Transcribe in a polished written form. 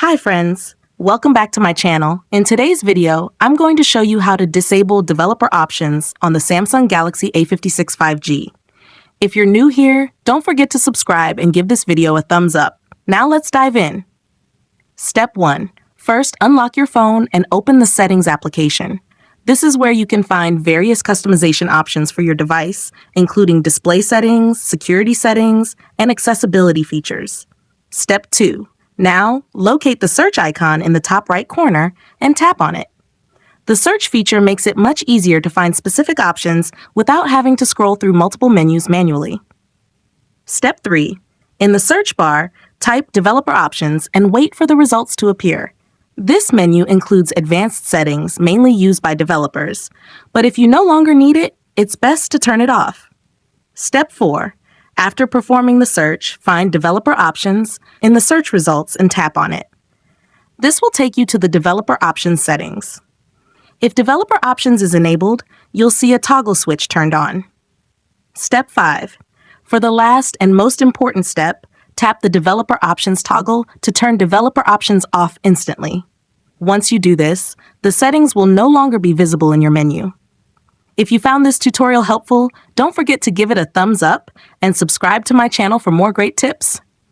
Hi friends, welcome back to my channel. In today's video, I'm going to show you how to disable developer options on the Samsung Galaxy A56 5G. If you're new here, don't forget to subscribe and give this video a thumbs up. Now let's dive in. Step 1. First, unlock your phone and open the Settings application. This is where you can find various customization options for your device, including display settings, security settings, and accessibility features. Step 2. Now, locate the search icon in the top right corner and tap on it. The search feature makes it much easier to find specific options without having to scroll through multiple menus manually. Step 3. In the search bar, type Developer Options and wait for the results to appear. This menu includes advanced settings mainly used by developers, but if you no longer need it, it's best to turn it off. Step 4. After performing the search, find Developer Options in the search results and tap on it. This will take you to the Developer Options settings. If Developer Options is enabled, you'll see a toggle switch turned on. Step 5. For the last and most important step, tap the Developer Options toggle to turn Developer Options off instantly. Once you do this, the settings will no longer be visible in your menu. If you found this tutorial helpful, don't forget to give it a thumbs up and subscribe to my channel for more great tips.